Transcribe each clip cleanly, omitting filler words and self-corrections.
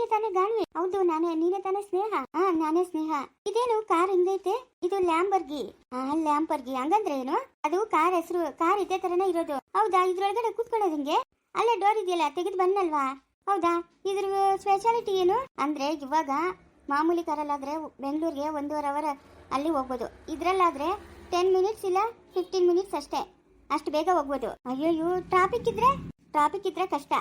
ನೀನೇ ತಾನೇ ಗಾನ್ವಿ? ಹೌದು ನಾನೇ. ನೀನೇ ತಾನೇ ಸ್ನೇಹ? ನಾನೇ ಸ್ನೇಹ. ಇದೇನು ಕಾರ್ ಹಿಂಗೈತೆ? ಇದು ಲ್ಯಾಂಬರ್ಗಿ. ಲ್ಯಾಂಬರ್ಗಿ ಹಂಗಂದ್ರೆ ಏನು? ಅದು ಕಾರ್ ಹೆಸರು. ಕಾರ್ ಇದೇ ತರನೇ ಇರೋದು. ಹೌದಾ? ಇದ್ರೊಳಗಡೆ ಕೂತ್ಕೊಳ್ಳೋದು ಹಿಂಗೆ? ಅಲ್ಲೇ ಡೋರ್ ಇದೆಯಲ್ಲ, ತೆಗೆದು ಬಂದಲ್ವಾ? ಹೌದಾ? ಇದ್ರ ಸ್ಪೆಷಾಲಿಟಿ ಏನು ಅಂದ್ರೆ, ಇವಾಗ ಮಾಮೂಲಿ ಕಾರಲ್ಲಾದ್ರೆ ಬೆಂಗಳೂರಿಗೆ 1.5 ಅವರ್ ಅಲ್ಲಿ ಹೋಗ್ಬೋದು. ಇದ್ರಲ್ಲಾದ್ರೆ 10 ಮಿನಿಟ್ಸ್ ಇಲ್ಲ 15 ಮಿನಿಟ್ಸ್ ಅಷ್ಟೇ. ಅಷ್ಟು ಬೇಗ ಹೋಗ್ಬೋದು. ಅಯ್ಯೋ, ಟ್ರಾಫಿಕ್ ಇದ್ರೆ ಕಷ್ಟ.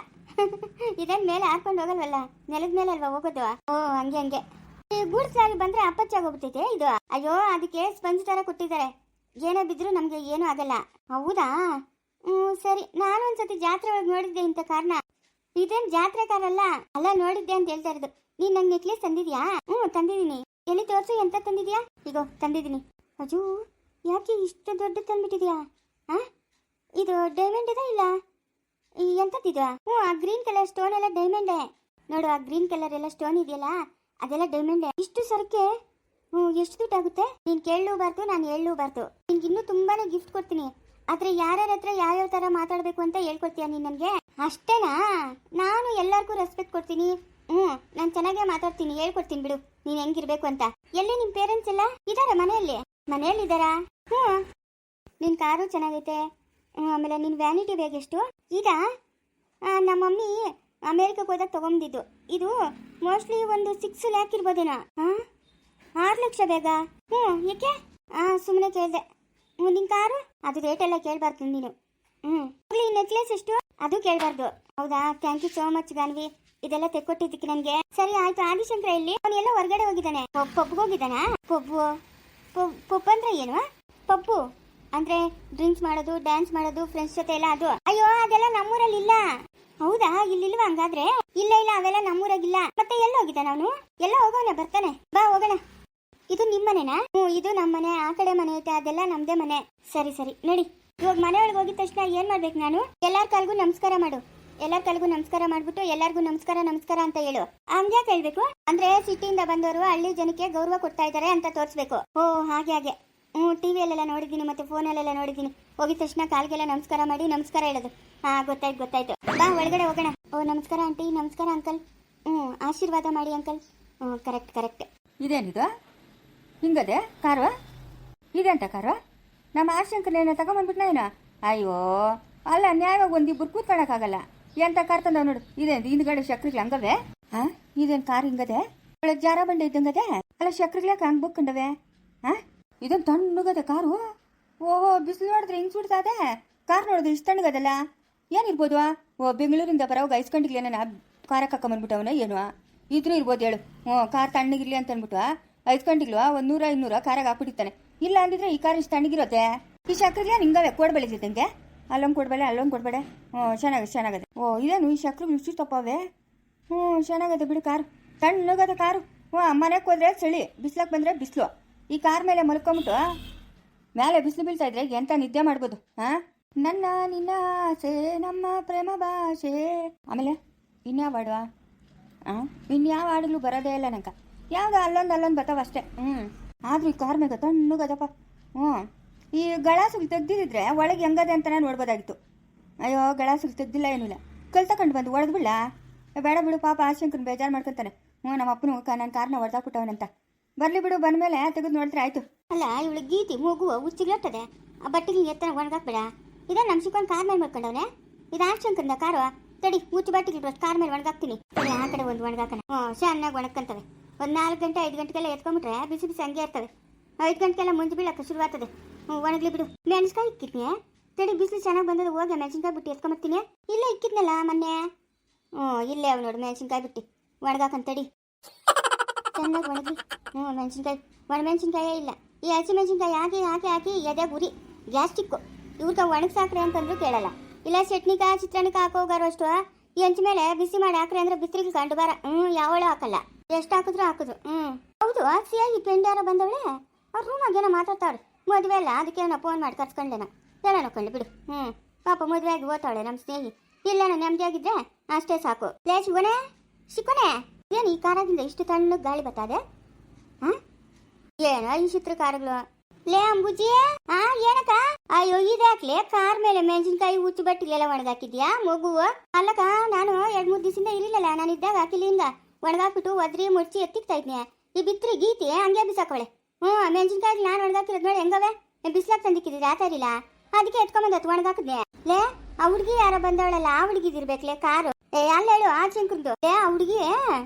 ಇದೇನ್ ಮೇಲೆ ಹಾಕೊಂಡು ಹೋಗಲ್ವಲ್ಲ, ನೆಲದ ಮೇಲೆ ಅಲ್ವಾ ಹೋಗೋದು? ಓ ಹಂಗೆ. ಗೂಡ್ಸ್ ಲಾರಿ ಬಂದ್ರೆ ಅಪ್ಪಚ್ಚಾಗೋಗ್ಬಿಟ್ಟೈತೆ ಇದು. ಅಯ್ಯೋ, ಅದಕ್ಕೆ ಸ್ಪಂಜ್ ತರ ಕೊಟ್ಟಿದ್ದಾರೆ. ಏನೇ ಬಿದ್ರು ನಮ್ಗೆ ಏನು ಆಗಲ್ಲ. ಹೌದಾ? ಸರಿ. ನಾನು ಒಂದ್ಸತಿ ಜಾತ್ರೆ ಒಳಗೆ ನೋಡಿದ್ದೆ ಇಂಥ ಕಾರ್ನ. ಇದೇನ್ ಜಾತ್ರೆ ಕಾರಲ್ಲ ಅಲ್ಲ, ನೋಡಿದ್ದೆ ಅಂತ ಹೇಳ್ತಾ ಇರೋದು. ನೀನ್ ನಂಗೆ ನೆಕ್ಲೆಸ್ ತಂದಿದ್ಯಾ? ತಂದಿದ್ದೀನಿ. ಎಲ್ಲಿ ತೋರ್ಸು, ಎಂತ ತಂದಿದ್ಯಾ? ಈಗ ತಂದಿದ್ದೀನಿ. ಅಜು, ಯಾಕೆ ಇಷ್ಟು ದೊಡ್ಡ ತಂದ್ಬಿಟ್ಟಿದ್ಯಾ? ಇದು ಡೈಮಂಡ್ ಇದೆ ಇಲ್ಲ ಎಂತದಿದು? ಆ ಗ್ರೀನ್ ಕಲರ್ ಸ್ಟೋನ್ ಎಲ್ಲ ಡೈಮಂಡೇ ನೋಡು. ಆ ಗ್ರೀನ್ ಕಲರ್ ಎಲ್ಲ ಸ್ಟೋನ್ ಇದೆಯಲ್ಲ, ಅದೆಲ್ಲ ಡೈಮಂಡೇ. ಇಷ್ಟು ಸರಕ್ಕೆ ಎಷ್ಟು ದುಡ್ಡಾಗುತ್ತೆ? ನೀನ್ ಕೇಳಲೂಬಾರ್ದು, ನಾನು ಹೇಳಲೂಬಾರ್ದು. ನಿನ್ಗೆ ಇನ್ನೂ ತುಂಬಾನೇ ಗಿಫ್ಟ್ ಕೊಡ್ತೀನಿ. ಆದ್ರೆ ಯಾರ್ಯಾರ ಹತ್ರ ಯಾವ್ಯಾವ ತರ ಮಾತಾಡ್ಬೇಕು ಅಂತ ಹೇಳ್ಕೊಡ್ತೀಯ ನೀನ್ ನನ್ಗೆ? ಅಷ್ಟೇನಾ? ನಾನು ಎಲ್ಲರಿಗೂ ರೆಸ್ಪೆಕ್ಟ್ ಕೊಡ್ತೀನಿ. ನಾನು ಚೆನ್ನಾಗೇ ಮಾತಾಡ್ತೀನಿ, ಹೇಳ್ಕೊಡ್ತೀನಿ ಬಿಡು ನೀನ್ ಹೆಂಗಿರ್ಬೇಕು ಅಂತ. ಎಲ್ಲಿ ನಿಮ್ ಪೇರೆಂಟ್ಸ್ ಎಲ್ಲ ಇದಾರ? ಮನೆಯಲ್ಲಿ ಇದಾರಾ? ನಿನ್ ಕಾರು ಚೆನ್ನಾಗೈತೆ. ಆಮೇಲೆ ನಿನ್ ವ್ಯಾನಿಟಿ ಬ್ಯಾಗ್ ಎಷ್ಟು? ಈಗ ನಮ್ಮ ಮಮ್ಮಿ ಅಮೇರಿಕಕ್ಕೆ ಹೋದಾಗ ತಗೊಂಡಿದ್ದು. ಇದು ಮೋಸ್ಟ್ಲಿ ಒಂದು 6 ಲ್ಯಾಕ್ ಇರ್ಬೋದೇನೋ. 6 ಲಕ್ಷ ಬೇಗ? ಏಕೆ? ಸುಮ್ಮನೆ ಕೇಳಿದೆ. ನಿನ್ ಕಾರು ಅದು ರೇಟ್ ಎಲ್ಲ ಕೇಳಬಾರ್ದು ನೀನು. ಈ ನೆಕ್ಲೆಸ್ ಎಷ್ಟು? ಅದು ಕೇಳಬಾರ್ದು. ಹೌದಾ? Thank you so much Gaanvi, ಇದೆಲ್ಲ ತೆಕ್ಕೊಟ್ಟಿದ್ದಕ್ಕೆ ನನಗೆ. ಸರಿ ಆಯ್ತು. ಆದಿಶಂಕರ ಇಲ್ಲಿ? ಅವನೆಲ್ಲ ಹೊರಗಡೆ ಹೋಗಿದ್ದಾನೆ. ಪಬ್ಗೆ ಹೋಗಿದ್ದಾನ? ಪಬ್ ಅಂದ್ರೆ ಏನು? ಪಬ್ಬು ಅಂದ್ರೆ ಡ್ರಿಂಕ್ಸ್ ಮಾಡೋದು, ಡ್ಯಾನ್ಸ್ ಮಾಡೋದು, ಫ್ರೆಂಡ್ಸ್ ಜೊತೆ ಎಲ್ಲ ಅದು. ಅಯ್ಯೋ, ಅದೆಲ್ಲ ನಮ್ಮೂರಲ್ಲಿ ಇಲ್ಲ. ಹೌದಾ? ಇಲ್ಲಿಲ್ವಾ ಹಂಗಾದ್ರೆ? ಇಲ್ಲ, ಅವೆಲ್ಲ ನಮ್ಮೂರಾಗಿಲ್ಲ. ಮತ್ತೆ ಎಲ್ಲ ಹೋಗಿದ್ದಾನ ಅವನು? ಎಲ್ಲ ಹೋಗೋಣ, ಬರ್ತಾನೆ. ಬಾ ಹೋಗೋಣ. ಇದು ನಿಮ್ಮ ಮನೆನಾ? ಇದು ನಮ್ಮ ಮನೆ. ಆ ಕಡೆ ಮನೆ ಐತೆ, ಅದೆಲ್ಲ ನಮ್ದೇ ಮನೆ. ಸರಿ ನಡಿ. ಇವಾಗ ಮನೆ ಒಳಗೆ ಹೋಗಿದ ತಕ್ಷಣ ಏನ್ ಮಾಡ್ಬೇಕು ನಾನು? ಎಲ್ಲಾರ ಕಾಲ್ಗೂ ನಮಸ್ಕಾರ ಮಾಡು. ಎಲ್ಲಾರ ಕಾಲ್ಗೂ ನಮಸ್ಕಾರ ಮಾಡ್ಬಿಟ್ಟು ಎಲ್ಲಾರ್ಗು ನಮಸ್ಕಾರ ಅಂತ ಹೇಳು. ಹಂಗ್ಯಾಕೆ ಹೇಳ್ಬೇಕು ಅಂದ್ರೆ, ಸಿಟಿಯಿಂದ ಬಂದವರು ಹಳ್ಳಿ ಜನಕ್ಕೆ ಗೌರವ ಕೊಡ್ತಾ ಇದ್ದಾರೆ ಅಂತ ತೋರಿಸ್ಬೇಕು. ಓ ಹಾಗೆ. ಟಿವಿಯಲ್ಲೆಲ್ಲ ನೋಡಿದ್ದೀನಿ, ಮತ್ತೆ ಫೋನಲ್ಲೆಲ್ಲ ನೋಡಿದ್ದೀನಿ. ಹೋಗಿದ ತಕ್ಷಣ ಕಾಲ್ಗೆಲ್ಲ ನಮಸ್ಕಾರ ಮಾಡಿ ನಮಸ್ಕಾರ ಹೇಳೋದು. ಗೊತ್ತಾಯ್ತು. ಬಾ ಒಳಗಡೆ ಹೋಗೋಣ. ಓ ನಮಸ್ಕಾರ ಆಂಟಿ, ನಮಸ್ಕಾರ ಅಂಕಲ್. ಆಶೀರ್ವಾದ ಮಾಡಿ ಅಂಕಲ್. ಕರೆಕ್ಟ್. ಇದೇನಿದು ಹಿಂಗದೆ ಕಾರು? ಇದೆಂತ ಕಾರು? ನಮ್ಮ ಆಶಂಕನೇನೋ ತಗೊಂಬಂದ್ಬಿಟ್ನ ಏನೋ? ಅಯ್ಯೋ, ಅಲ್ಲ ನ್ಯಾಯವಾಗಿ ಒಂದಿಬ್ಬರು ಕೂತ್ಕೊಳಕ್ಕಾಗಲ್ಲ. ಎಂತ ಕಾರ್ ತಂದವ್ ನೋಡು. ಇದೇನು ಹಿಂದ್ಗಡೆ ಚಕ್ರಿಗಳು ಹಂಗವೆ? ಇದೇನು ಕಾರ್ ಹಿಂಗದೆ? ಒಳಗೆ ಜಾರ ಬಂಡೆ ಇದ್ದಂಗದೆ. ಅಲ್ಲ ಚಕ್ರಿಗ್ಲಾಕ ಹಂಗ್ ಬುಕ್ಕಂಡವೆ? ಇದೊಂದು ತಣ್ಣಗದೆ ಕಾರು. ಓಹೋ, ಬಿಸಿಲು ನೋಡಿದ್ರೆ ಹಿಂಗ್ ಸುಡ್ತಾದೆ. ಕಾರ್ ನೋಡಿದ್ರೆ ಇಷ್ಟು ತಣ್ಣಗದಲ್ಲ. ಏನಿರ್ಬೋದು? ಬೆಂಗಳೂರಿಂದ ಬರೋವಾಗ ಐಸ್ಕೊಂಡಿಗ್ಲಿ ನಾನು ಕಾರಕ್ಕೆ ಹಾಕೊಂಬಂದ್ಬಿಟ್ಟವನ ಏನು? ಇದ್ರೂ ಇರ್ಬೋದು ಹೇಳು. ಕಾರ್ ತಣ್ಣಗಿರ್ಲಿ ಅಂತ ಅಂದ್ಬಿಟ್ಟು ಐಸ್ಕೊಂಡಿಗ್ಲು 100-200 ಕಾರಾಗ ಹಾಕ್ಬಿಟ್ಟಿರ್ತಾನೆ. ಇಲ್ಲ ಅಂದಿದ್ರೆ ಈ ಕಾರ್ ಇಷ್ಟು ತಣ್ಣಗಿರುತ್ತೆ. ಈ ಚಕ್ರಿಗ್ಲ ನಿಂಗವೆ ಕೊಡ್ಬೆಳಿತಂಗೆ. ಅಲ್ಲೊಂದು ಕೊಡ್ಬೇಡ, ಅಲ್ಲೊಂದು ಕೊಡ್ಬೇಡ. ಚೆನ್ನಾಗದೆ. ಇದೇನು ಈ ಚಕ್ರಿಗಳು ಇಷ್ಟು ತಪ್ಪವೆ? ಚೆನ್ನಾಗದೆ ಬಿಡು. ಕಾರು ತಣ್ಣಗದೆ ಕಾರು. ಮನೆಗೆ ಹೋದ್ರೆ ಚಳಿ, ಬಿಸ್ಲಕ್ಕೆ ಬಂದರೆ ಬಿಸಿಲು. ಈ ಕಾರ್ ಮೇಲೆ ಮಲ್ಕೊಂಬಿಟ್ಟು ಮೇಲೆ ಬಿಸಿಲು ಬೀಳ್ತಾ ಇದ್ರೆ ಎಂತ ನಿದ್ದೆ ಮಾಡ್ಬೋದು. ನನ್ನ ನಿನ್ನ ಆಸೆ ನಮ್ಮ ಪ್ರೇಮ ಭಾಷೆ. ಆಮೇಲೆ ಇನ್ಯಾವ ಹಾಡುವ? ಇನ್ಯಾವ ಹಾಡುಗಳು ಬರೋದೇ ಇಲ್ಲ ನಂಗೆ. ಯಾವಾಗ ಅಲ್ಲೊಂದು ಬರ್ತಾವ ಅಷ್ಟೇ. ಆದ್ರೂ ಈ ಕಾರ್ ಮೇಲೆ ತಣ್ಣಗದಪ್ಪ. ಈ ಗಳಾಸುಗಳು ತೆಗ್ದಿದ್ರೆ ಒಳಗೆ ಹೆಂಗದೆ ಅಂತ ನಾನು ನೋಡ್ಬೋದಾಗಿತ್ತು. ಅಯ್ಯೋ, ಗಳಾಸುಗಳು ತೆಗ್ದಿಲ್ಲ, ಏನಿಲ್ಲ. ತಗೊಂಡು ಬಂದು ಹೊಡೆದು ಬಿಡ್ಲಾ? ಬೇಡ ಬಿಡು, ಪಾಪ ಆಶಂಕನ ಬೇಜಾರು ಮಾಡ್ಕೊತಾನೆ. ನಮ್ಮ ಅಪ್ಪನು ನನ್ನ ಕಾರ್ನ ಹೊಡೆದಾಕ್ಬಿಟ್ಟವನಂತ. ಬರ್ಲಿ ಬಿಡು, ಬಂದ್ಮೇಲೆ ತೆಗೆದು ನೋಡಿದ್ರೆ ಆಯ್ತು. ಅಲ್ಲ, ಇವಳು ಗೀತಿ ಮೂಗು ಹುಚ್ಚಿಗ್ಲತ್ತದೆ. ಆ ಬಟ್ಟೆಗೆ ಎತ್ತರ ಒಣಗಾಕ್ಬೇಡ. ಇದೇ ನಮ್ಮ ಶಿವನ್ ಕಾರ್ ಮೇಲೆ ಮಾಡ್ಕೊಂಡವನೆ. ಇದು ಆಶಂಕಂದ ಕಾರು. ತಡಿ, ಮುಚ್ಚು ಬಟ್ಟೆಗೆ ಕಾರ್ ಮೇಲೆ ಒಣಗಾಕ್ತೀನಿ. ಆ ಕಡೆ ಒಂದು ಒಣಗಾಕನ. ಚೆನ್ನಾಗಿ ಒಣಕ್ಕಂತವೆ. ಒಂದು 4 ಗಂಟೆ 5 ಗಂಟೆಗೆಲ್ಲ ಎತ್ಕೊಂಡ್ಬಿಟ್ರೆ ಬಿಸಿ ಹಂಗೆ ಇರ್ತವೆ. 5 ಗಂಟೆಗೆಲ್ಲ ಮುಂಜಿ ಬೀಳಕ್ಕೆ ಶುರುವಾಗ್ತದೆ. ಒಣಗ್ಲಿ ಬಿಡು. ಮೆಣಸ್ಕಾಯಿ ಇಕ್ಕಿದ್ನಿ. ತಡಿ, ಬಿಸಿಲು ಚೆನ್ನಾಗಿ ಬಂದದ. ಹೋಗಿ ಮೆಣಸಿನ್ಕಾಯಿ ಬಿಟ್ಟು ಎತ್ಕೊಂಬರ್ತೀನಿ. ಇಲ್ಲೇ ಇಕ್ಕಿದ್ನಲ್ಲ ಮೊನ್ನೆ. ಇಲ್ಲೇ ಅವ್ ನೋಡು ಮೆಣಸಿನ್ಕಾಯಿ ಬಿಟ್ಟು ಒಣಗಾಕಂತಡಿ. ಚೆನ್ನಾಗಿ ಒಣಗಿ. ಮೆಣಸಿನ್ಕಾಯಿ ಒಣಮೆಣಸಿನ್ಕಾಯೇ ಇಲ್ಲ. ಈ ಹಸಿ ಮೆಣಸಿನ್ಕಾಯಿ ಹಾಕಿ ಎದೆ ಗುರಿ ಗ್ಯಾಸ್ಟಿಕ್ಕು. ಇವ್ರಿಗೆ ಒಣಗ್ಸಾಕ್ರೆ ಅಂತಂದ್ರು ಕೇಳಲ್ಲ. ಇಲ್ಲ ಚಟ್ನಿಕ ಚಿತ್ರಾನ್ನಕ್ಕೆ ಹಾಕೋಗಾರು ಅಷ್ಟು. ಈ ಹಂಚ ಮೇಲೆ ಬಿಸಿ ಮಾಡಿ ಹಾಕ್ರಿ ಅಂದ್ರೆ ಬಿಸಿಲಿಗೆ ಕಂಡು ಬಾರ. ಯಾವಳು ಹಾಕಲ್ಲ. ಎಷ್ಟು ಹಾಕಿದ್ರು ಹೌದು. ಸಿಯಾಗಿ ಫ್ರೆಂಡ್ ಯಾರೋ ಬಂದವಳೆ. ಅವ್ರ ರೂಮಾಗ ಏನೋ ಮಾತಾಡ್ತಾವ್ರೆ. ಮದುವೆ ಅಲ್ಲ, ಅದಕ್ಕೆ ನಾ ಫೋನ್ ಮಾಡಿ ಕರ್ಸ್ಕೊಂಡೆನ. ಎಲ್ಲ ನೋಡ್ಕೊಂಡು ಬಿಡು. ಪಾಪ ಮದುವೆ ಆಗಿ ಓದ್ತಾವಳೆ ನಮ್ಮ ಸ್ನೇಹಿ. ಇಲ್ಲ ನಾನು ನೆಮ್ಮದಿಯಾಗಿದ್ರೆ ಅಷ್ಟೇ ಸಾಕು. ಲೇ ಶಿಕೋನೆ ಏನು ಈ ಕಾರಾಗಿಂದ ಇಷ್ಟು ತಣ್ಣಗೆ ಗಾಳಿ ಬರ್ತದೆ? ಏನೋ ಈ ಚಿತ್ರ ಕಾರುಗಳು. ಲೇ ಅಂಬುಜಿ, ಏನಕ್ಕ? ಅಯ್ಯೋ, ಇದ್ಯಾಕ್ಲೆ ಕಾರ್ ಮೇಲೆ ಮೆಣಸಿನ್ಕಾಯಿ ಹುಚ್ಚು ಬಟ್ಟಿಲೆಲ್ಲ ಒಣಗಾಕಿದ್ಯಾ ಮಗುವು? ಅಲ್ಲಕ್ಕ, ನಾನು 2-3 ದಿವಸದಿಂದ ಇರಲಿಲ್ಲಲ್ಲ. ನಾನು ಇದ್ದಾಗ ಹಾಕಿಲಿಂದ ಒಣಗಾಕ್ಬಿಟ್ಟು ಒದ್ರಿ ಮುಡ್ಚಿ ಎತ್ತಿಕ್ತಾ ಇದ್ನಿ. ಈ ಬಿತ್ರಿ ಗೀತಿ ಹಂಗೆ ಬಿಸಾಕವಳೆ. ಮೆಣಸಿನ್ಕಾಯಿ ನಾನು ಒಣಗಾಕಿರೋದು ನೋಡಿ ಹೆಂಗವೆ. ಬಿಸ್ಲಾಕ್ ತಂದಿಕ್ಕಿದ್ರೆ ಆತ ಇರಲಿಲ್ಲ, ಅದಕ್ಕೆ ಎತ್ಕೊಂಬಂದ ಒಣಗಾಕದ್ನೆ. ಲೇ ಆ ಹುಡುಗಿ ಯಾರ ಬಂದವಳಲ್ಲ, ಆ ಹುಡುಗಿದಿರ್ಬೇಕ್ಲೆ ಕಾರು. ಅಲ್ಲ ಹೇಳು ಆ ಶಂಕರ್ದು. ಲೇ ಆ ಹುಡುಗಿ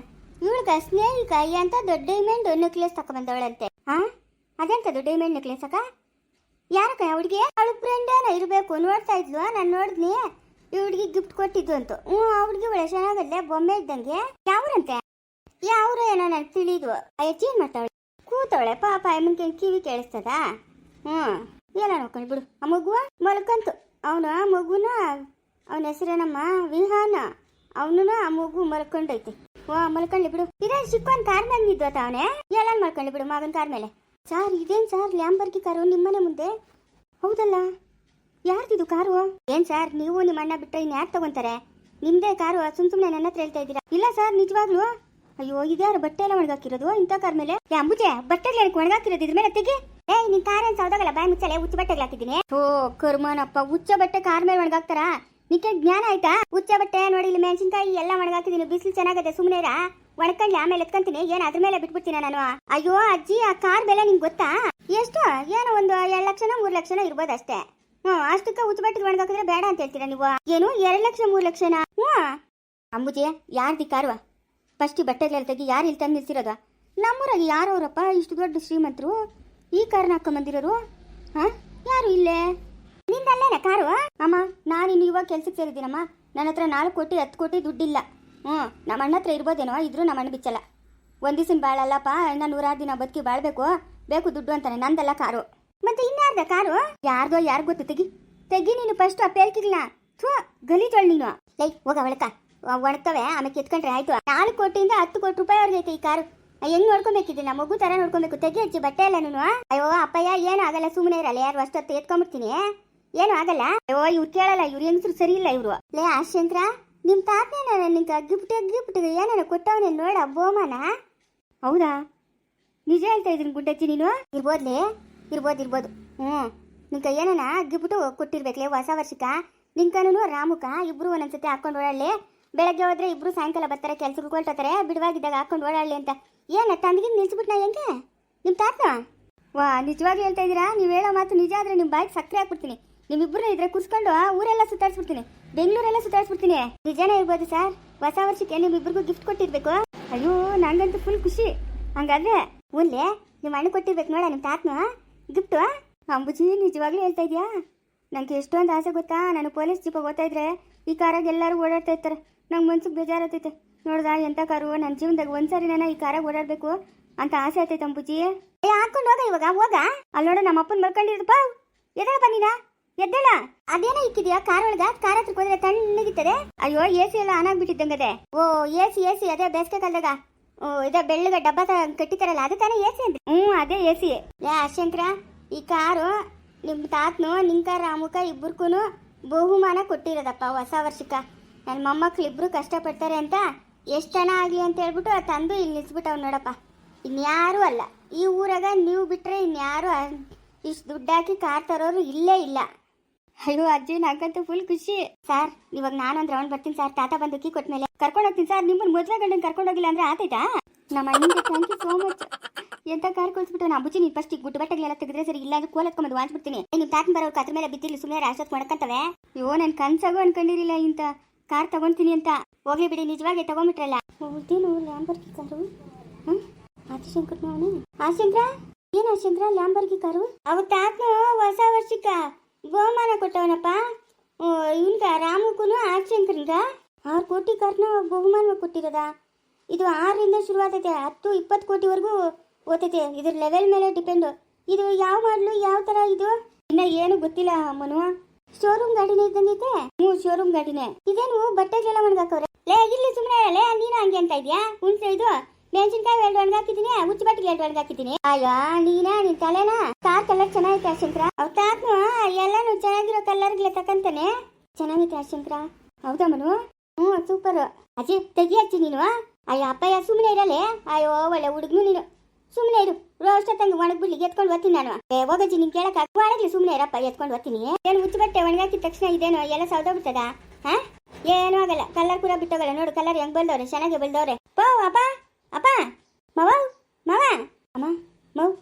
ಇವಳಿಗ ಸ್ನೇಹಿಕ ಅಂತ ದೊಡ್ಡ ಡೈಮಂಡ್ ನೆಕ್ಲೆಸ್ ತಕೊಂಬಂದವಳಂತೆ. ಅದೆಂತದು ಡೈಮಂಡ್ ನೆಕ್ಲೆಸ್ ಅಕ್ಕ? ಯಾರಕ್ಕ ಹುಡುಗಿ? ಅವಳು ಫ್ರೆಂಡೇನ ಇರಬೇಕು, ನೋಡ್ತಾ ಇದ್ಲು, ನಾನು ನೋಡಿದ್ನಿ. ಈ ಹುಡುಗಿ ಗಿಫ್ಟ್ ಕೊಟ್ಟಿದ್ದು ಅಂತ. ಆ ಹುಡುಗಿ ಒಳ್ಳೆ ಚೆನ್ನಾಗಲ್ಲೇ ಬೊಮ್ಮೆ ಇದ್ದಂಗೆ. ಯಾವ್ರಂತೆ? ಯಾವ್ರ ಏನೋ ನನಗೆ ತಿಳಿದು. ಏನ್ ಮಾಡ್ತಾವಳೆ? ಕೂತವಳೆ ಪಾಪ. ಅಮ್ಮನ್ಗೆ ಕಿವಿ ಕೇಳಿಸ್ತದ? ಎಲ್ಲ ನೋಡ್ಕೊಂಡು ಬಿಡು. ಆ ಮಗುವ ಮಲ್ಕಂತು. ಅವನು ಆ ಮಗುನ, ಅವನ ಹೆಸರೇನಮ್ಮ ವಿಹಾನ. ಅವನು ಆ ಮಗು ಮಲ್ಕೊಂಡೈತಿ. ಮಲ್ಕೊಂಡ್ಲಿ ಬಿಡು. ಇದೇನು ಚಿಕ್ಕೊಂದು ಕಾರ್ ಮೇಲೆ ನಿಂತ್ವತ್ತ ಅವನೇ? ಎಲ್ಲ ಮಲ್ಕೊಂಡ್ಲಿ ಬಿಡು ಮಗನ ಕಾರ್ ಮೇಲೆ. ಸಾರ್ ಇದೇನು ಸಾರ್ ಲ್ಯಾಂಬರ್ಗಿ ಕಾರು ನಿಮ್ಮನೆ ಮುಂದೆ? ಹೌದಲ್ಲ, ಯಾರ್ದಿದು ಕಾರು? ಏನ್ ಸಾರ್ ನೀವು ನಿಮ್ಮ ಅಣ್ಣ ಬಿಟ್ಟರೆ ಇನ್ಯಾರು ತಗೊಂತಾರೆ? ನಿಮ್ದೇ ಕಾರು, ಸುಮ್ಮನೆ ನನ್ನ ಹತ್ರ ಹೇಳ್ತಾ ಇದ್ದೀರಾ? ಇಲ್ಲ ಸರ್ ನಿಜವಾಗ್ಲು. ಅಯ್ಯೋ ಇದ್ಯಾರು ಬಟ್ಟೆ ಎಲ್ಲ ಒಣಗಾಕಿರೋದು ಇಂಥ ಕಾರ್ ಮೇಲೆ? ಅಂಬುಜೆ ಬಟ್ಟೆಗಳು ಒಣಗಾಕಿರೋದು ಇದ್ರ ಮೇಲೆ ತೆಗಿ. ನಿನ್ ಕಾರ್ ಏನ್ ಸೌದಾಗಲ್ಲ, ಬಾಯ್ ಮುಚ್ಚಲೆ, ಹುಚ್ಚ ಬಟ್ಟೆಗಳು ಹಾಕಿದ್ದೀನಿ. ಓ ಕರ್ಮನಪ್ಪ, ಹುಚ್ಚ ಬಟ್ಟೆ ಕಾರ್ ಮೇಲೆ ಒಣಗಾಕ್ತಾರ? ನಿಕ್ಕೆ ಜ್ಞಾನ ಆಯ್ತಾ? ಹುಚ್ಚ ಬಟ್ಟೆ ನೋಡಿ, ಇಲ್ಲಿ ಮೆಣಸಿನ್ಕಾಯಿ ಎಲ್ಲ ಒಣಗಾಕಿದ್ದೀನಿ. ಬಿಸಿಲು ಚೆನ್ನಾಗದೆ, ಸುಮ್ಮನೆ ಒಣಕಂಡ್ಲಿ, ಆಮೇಲೆ ಎತ್ಕೊಂತೀನಿ. ಏನ್ ಅದ್ರ ಮೇಲೆ ಬಿಟ್ಬಿಡ್ತೀನ ನಾನು? ಅಯ್ಯೋ ಅಜ್ಜಿ, ಆ ಕಾರ್ ಬೆಲೆ ನಿಂಗೆ ಗೊತ್ತಾ? ಎಷ್ಟು? ಏನೋ ಒಂದು 2 ಲಕ್ಷನೋ 3 ಲಕ್ಷನೋ ಇರ್ಬೋದು ಅಷ್ಟೇ. ಅಷ್ಟಕ್ಕೆ ಹುಚ್ಚ ಬಟ್ಟೆ ಒಣಗಾಕಿದ್ರೆ ಬೇಡ ಅಂತ ಹೇಳ್ತೀರಾ ನೀವು? ಏನು 2 ಲಕ್ಷ 3 ಲಕ್ಷನಾ? ಅಂಬುಜಿ ಯಾರ್ದಿ ಕಾರುವ? ಫಸ್ಟ್ ಈ ಬಟ್ಟೆಗಳೆಲ್ಲ ತೆಗಿ. ಯಾರು ಇಲ್ಲಿ ತಂದು ನಿಲ್ಸಿರೋದ? ನಮ್ಮೂರಾಗಿ ಯಾರು ಅವರಪ್ಪ ಇಷ್ಟು ದೊಡ್ಡ ಶ್ರೀಮಂತರು ಈ ಕಾರ್ನ ಹಾಕೊಂಬಂದಿರೋರು? ಯಾರು ಇಲ್ಲೇ? ನಿಂದಲ್ಲೇನ ಕಾರು? ಅಮ್ಮ ನಾನಿನ್ನು ಇವಾಗ ಕೆಲ್ಸಕ್ಕೆ ಸೇರಿದ್ದೀನಮ್ಮ. ನನ್ನ ಹತ್ರ 4 ಕೋಟಿ 10 ಕೋಟಿ ದುಡ್ಡಿಲ್ಲ. ನಮ್ಮ ಅಣ್ಣ ಹತ್ರ ಇರ್ಬೋದೇನೋ, ಇದ್ರೂ ನಮ್ಮ ಅಣ್ಣ ಬಿಚ್ಚಲ್ಲ. ಒಂದ್ ದಿವಸ ಬಾಳಲ್ಲಪ್ಪ, ಇನ್ನ 106 ದಿನ ಬದುಕಿ ಬಾಳ್ಬೇಕು, ಬೇಕು ದುಡ್ಡು ಅಂತಾನೆ. ನಂದಲ್ಲ ಕಾರು. ಮತ್ತೆ ಇನ್ಯಾರ್ದ ಕಾರು? ಯಾರ್ದೋ ಯಾರು ಗೊತ್ತು? ತೆಗಿ ನೀನು ಫಸ್ಟ್ ಆ ಪೇಲ್ಕಿಗ್ಲ. ಗಲೀಜೊಳ್ ನೀನು. ಲೈ ಹೋಗ ಒಳಕ, ಒಣಗ್ತವೆ ಆಮೇಲೆ ಎತ್ಕೊಂಡ್ರೆ ಆಯ್ತು. 4 ಕೋಟಿಯಿಂದ 10 ಕೋಟಿ ರೂಪಾಯಿ ಐತೆ ಈ ಕಾರು. ಹೆಂಗ್ ನೋಡ್ಕೊಬೇಕಿದ್ದೀನಿ? ಮಗು ತರ ನೋಡ್ಕೊಬೇಕು. ತೆಗಿ ಹಚ್ಚಿ ಬಟ್ಟೆ ಎಲ್ಲ ನೀನು. ಅಯ್ಯೋ ಅಪ್ಪಯ್ಯ ಏನು ಆಗಲ್ಲ, ಸುಮ್ಮನೆ ಇರಲ್ಲ. ಯಾರು ಅಷ್ಟೊತ್ತು ಎತ್ಕೊಂಡ್ಬಿಡ್ತೀನಿ, ಏನು ಆಗಲ್ಲ. ಅಯ್ಯೋ ಇವ್ರು ಕೇಳಲ್ಲ, ಇವ್ರು ಹೆಂಗಸರು ಸರಿ ಇಲ್ಲ ಇವ್ರು. ಲೇ ಆಶಂಕರ, ನಿಮ್ ತಾತೇನ ನಿಂಗೆ ಗಿಫ್ಟ್ ಏನಾರ ಕೊಟ್ಟವನೇ ನೋಡ ಬೋಮಾನ? ಹೌದಾ? ನಿಜ ಹೇಳ್ತಾ ಇದ್ದೀನಿ ಗುಡ್ಡಚ್ಚಿ ನೀನು? ಇರ್ಬೋದ್ಲೇ, ಇರ್ಬೋದು. ನಿಂಕ ಏನಾನ ಗಿಫ್ಟ್ ಕೊಟ್ಟಿರ್ಬೇಕ್ಲೇ ಹೊಸ ವರ್ಷಕ್ಕ. ನಿಂಕನೂ ರಾಮುಕ ಇಬ್ರು ಒಂದೊಂದ್ಸತಿ ಹಾಕೊಂಡು ಓಡಾಡ್ಲಿ. ಬೆಳಗ್ಗೆ ಹೋದ್ರೆ ಇಬ್ರು ಸಾಯಂಕಾಲ ಬರ್ತಾರೆ, ಕೆಲ್ಸಕ್ಕೆ ಹೊರಟೋತಾರೆ. ಬಿಡುವಾಗಿದ್ದಾಗ ಹಾಕೊಂಡು ಓಡಾಡ್ಲಿ ಅಂತ. ಏನ ತಂದಿಗೆ ನಿಲ್ಸ್ಬಿಟ್ನಾ ಹೆಂಗೆ ನಿಮ್ ತಾತ? ನಿಜವಾಗಿ ಹೇಳ್ತಾ ಇದ್ದೀರಾ? ನೀವು ಹೇಳೋ ಮಾತು ನಿಜ ಆದ್ರೆ ನಿಮ್ಮ ಬಾಯಿಗೆ ಸಕ್ಕರೆ ಹಾಕ್ಬಿಡ್ತೀನಿ. ನಿಮ್ಮಿಬ್ಬರನ್ನ ಇದ್ರೆ ಕುಸ್ಕೊಂಡು ಊರೆಲ್ಲ ಸುತ್ತಾಡ್ಸ್ಬಿಡ್ತೀನಿ, ಬೆಂಗಳೂರೆಲ್ಲ ಸುತ್ತಾಡ್ಸ್ಬಿಡ್ತೀನಿ. ನಿಜನೇ ಇರ್ಬೋದು ಸರ್. ಹೊಸ ವರ್ಷಕ್ಕೆ ನಿಮ್ಮಿಬ್ಬರಿಗೂ ಗಿಫ್ಟ್ ಕೊಟ್ಟಿರ್ಬೇಕು. ಅಯ್ಯೋ ನಂಗಂತೂ ಫುಲ್ ಖುಷಿ. ಹಂಗಾದ್ರೆ ಓನ್ಲೆ ನಿಮ್ಮ ಅಣ್ಣ ಕೊಟ್ಟಿರ್ಬೇಕು ನೋಡ ನಿಮ್ಮ ತಾತನ ಗಿಫ್ಟು. ಅಂಬುಜಿ ನಿಜವಾಗ್ಲೂ ಹೇಳ್ತಾ ಇದೆಯಾ? ನನಗೆ ಎಷ್ಟೊಂದು ಆಸೆ ಗೊತ್ತಾ. ನಾನು ಪೊಲೀಸ್ ಜೀಪ ಓದ್ತಾ ಇದ್ರೆ ಈ ಕಾರಾಗ ಎಲ್ಲರೂ ಓಡಾಡ್ತಾ ಇರ್ತಾರೆ. ನಂಗೆ ಮನ್ಸಿಗೆ ಬೇಜಾರತೈತೆ. ನೋಡ್ದ ಎಂಥ ಕಾರು, ನನ್ನ ಜೀವನದಾಗ ಒಂದ್ಸರಿ ನಾನು ಈ ಕಾರಾಗ ಓಡಾಡಬೇಕು ಅಂತ ಆಸೆ ಆಯ್ತೈತೆ ಅಂಬುಜಿ. ಹಾಕೊಂಡು ಹೋಗ ಇವಾಗ, ಹೋಗ. ಅಲ್ಲಿ ನೋಡ ನಮ್ಮ ಅಪ್ಪನ ಮಲ್ಕೊಂಡಿರೋದಪ್ಪ. ಎದ್ದೇಳ ಬನ್ನಿನ, ಎದ್ದೇಳ. ಅದೇನೋ ಇಕ್ಕಿದ್ಯಾ ಕಾರ್ ಒಳಗ? ಕಾರ್ ಹತ್ರಕ್ಕೆ ಹೋದ್ರೆ ತಣ್ಣಗಿತ್ತದೆ. ಅಯ್ಯೋ ಎ ಸಿ ಎಲ್ಲ ಆನ್ ಆಗ್ಬಿಟ್ಟಿದ್ದಂಗದೆ. ಓ ಎ ಸಿ ಅದೇ ಬೇಸಿಗೆ ಕಾಲದಾಗ ಇದೇ ಬೆಳ್ಳಗ ಡಬ್ಬ ಕಟ್ಟಿತಾರಲ್ಲ, ಅದು ತಾನೇ ಎ ಸಿ ಅಂದ್ರೆ? ಅದೇ ಎ ಸಿ. ಶಂಕರ, ಈ ಕಾರು ನಿಮ್ಮ ತಾತನು ನಿಂಕ ರಾಮುಕ ಇಬ್ಬರಿಗೂ ಬಹುಮಾನ ಕೊಟ್ಟಿರೋದಪ್ಪ ಹೊಸ ವರ್ಷಕ್ಕ. ನನ್ನ ಮೊಮ್ಮಕ್ಳು ಇಬ್ರು ಕಷ್ಟಪಡ್ತಾರೆ ಅಂತ ಎಷ್ಟನ ಆಗಲಿ ಅಂತ ಹೇಳ್ಬಿಟ್ಟು ತಂದು ಇಲ್ಲಿ ನಿಲ್ಸ್ಬಿಟ್ಟವ್ ನೋಡಪ್ಪ. ಇನ್ಯಾರೂ ಅಲ್ಲ ಈ ಊರಾಗ, ನೀವು ಬಿಟ್ರೆ ಇನ್ಯಾರು ಇಷ್ಟು ದುಡ್ಡು ಹಾಕಿ ಕಾರ್ ತರೋರು ಇಲ್ಲೇ ಇಲ್ಲ. ಅಯ್ಯೋ ಅಜ್ಜಿ, ನಂಗಂತೂ ಫುಲ್ ಖುಷಿ. ಸರ್ ಇವಾಗ ನಾನೊಂದು ರೌಂಡ್ ಬರ್ತೀನಿ ಸರ್. ತಾತ ಬಂದು ಕೀ ಕೊಟ್ಟ ಮೇಲೆ ಕರ್ಕೊಂಡು ಹೋಗ್ತೀನಿ ಸರ್. ನಿಮ್ಮನ್ನ ಮದುವೆ ಗಂಡನ ಕರ್ಕೊಂಡೋಗಿಲ್ಲ ಅಂದ್ರೆ ಆತೈತಾ? ನಮ್ಮ ಅಣ್ಣಂಗೆ ಥ್ಯಾಂಕ್ ಯು ಸೋ ಮಚ್. ಎಂತ ಕಾರ್ ಕಳ್ಸ್ಬಿಟ್ಟು ನಾ ಬುಜ್ಜಿ. ನೀನು ಫಸ್ಟ್ ಈ ಗುಡ್ಡ ಬಟ್ಟೆಗಳೆಲ್ಲ ತೆಗೆದ್ರೆ ಸರಿ, ಇಲ್ಲ ಅಂದ್ರೆ ಕೋಲ್ ಎತ್ಕೊಂಬಂದು ವಾಂಚ್ಬಿಡ್ತೀನಿ. ನಿಮ್ಮ ತಾತನ ಬರೋರು ಅದ್ರ ಮೇಲೆ ಬಿದ್ದಿಲ್ಲ, ಸುಮ್ಮನೆ ರಾಶತ್ ಮಾಡ್ಕಂತವೆ. ಅಯ್ಯೋ ನನ್ನ ಕನ್ಸಾಗೂ ಅನ್ಕೊಂಡಿರಿಲ್ಲ ಇಂಥ ಕಾರ್ ತಗೊಂತೀನಿ ಅಂತ. ಹೋಗ್ಲಿ ಬಿಡಿ, ನಿಜವಾಗಿ ತಗೊಂಡ್ಬಿಟ್ರಲ್ಲ. ಇದೇನು ಲ್ಯಾಂಬರ್ಗಿ ಕಾರು? ಆಶಂಕರ್ ನೋಡೋಣ. ಆಶಂಕರ ಏನು ಆಶಂಕರ ಲ್ಯಾಂಬರ್ಗಿ ಕಾರು? ಅವ್ರ ತಾತನು ಹೊಸ ವರ್ಷಕ್ಕ ಬಹುಮಾನ ಕೊಟ್ಟವನಪ್ಪ. ಇವನ್ಗ ರಾಮುಗೂ ಆಶಂಕರ್ಗ 6 ಕೋಟಿ ಕಾರ್ನ ಬಹುಮಾನ ಕೊಟ್ಟಿರೋದ. ಇದು 6ರಿಂದ ಶುರುವಾತೈತೆ, 10-20 ಕೋಟಿವರೆಗೂ ಓದ್ತೈತೆ. ಇದ್ರ ಲೆವೆಲ್ ಮೇಲೆ ಡಿಪೆಂಡು. ಇದು ಯಾವ ಮಾಡಲು, ಯಾವ ತರ ಇದು ಇನ್ನ ಏನು ಗೊತ್ತಿಲ್ಲ ಮನು. ಶೋರೂಮ್ ಗಾಡಿನೇ ಇದ್ದಂಗೈತೆ. ಶೋರೂಮ್ ಗಾಡಿನೇ. ಇದೇನು ಬಟ್ಟೆಗೆಲ್ಲ ಒಣಗಾಕವ್ರೆ. ಲೇ ಇಲ್ಲಿ ಸುಮ್ಮನೆ ಲೇ, ನೀನು ಹಂಗೆ ಅಂತ ಇದೆಯಾ? ಹುಣ್ಸೆ ಇದು ಮೆಣಸಿನ್ಕಾಯಿ 2 ಒಣಗಾಕಿದ್ದೀನಿ, ಹುಚ್ಚ ಬಟ್ಟೆಗೆ 2 ಒಣಗಾಕಿದ್ದೀನಿ. ಅಯ್ಯೋ ನೀನ ನಿನ್ ತಲೆನ. ಕಾರ್ ಕಲರ್ ಚೆನ್ನಾಗೈತೆ ಆಶಂಕರ. ಅವ್ರ ತಾತನು ಎಲ್ಲಾನು ಚೆನ್ನಾಗಿರೋ ಕಲರ್ಗೆ ತಕಂತಾನೆ. ಚೆನ್ನಾಗೈತೆ ಆಶಂಕರ. ಹೌದಾ ಮನು? ಸೂಪರ್. ಅಜ್ಜಿ ತೆಗಿ ಹಚ್ಚಿ ನೀನು. ಅಯ್ಯೋ ಅಪ್ಪಯ್ಯ ಸುಮ್ಮನೆ ಇರಲ್ಲೇ. ಅಯ್ಯೋ ಒಳ್ಳೆ ಹುಡುಗ್ನು ನೀನು. ಸುಮ್ಮನೆ ಇರು. ರೋಷ್ಟಂಗೆ ಒಣಗ್ಬಿಡ್ಲಿ ಎತ್ಕೊಂಡು ಬರ್ತೀನಿ ನಾನು. ಹೋಗಜ್ಜಿ ನಿನ್ ಕೇಳಕ್ ಒಣಗ್ಲಿ, ಸುಮ್ಮನೆ ಇರಪ್ಪ, ಎತ್ಕೊಂಡು ಬರ್ತೀನಿ. ಏನು ಹುಚ್ಚ ಬಟ್ಟೆ ಒಣಗಾಕಿದ ತಕ್ಷಣ ಇದೇನೋ ಎಲ್ಲ ಸೌದೋಗ್ಬಿಡ್ತದ? ಏನೂ ಆಗಲ್ಲ. ಕಲ್ಲರ್ ಕೂಡ ಬಿಟ್ಟೋಗಲ್ಲ ನೋಡು. ಕಲ್ಲರ್ ಹೆಂಗ್ ಬೆಳ್ದವ್ರೆ, ಚೆನ್ನಾಗಿ ಬೆಳ್ದವ್ರೆ. ಪೋ ಅಪ್ಪ ಅಪ್ಪ ಮವ ಮವ ಅಮ್ಮ ಮವ್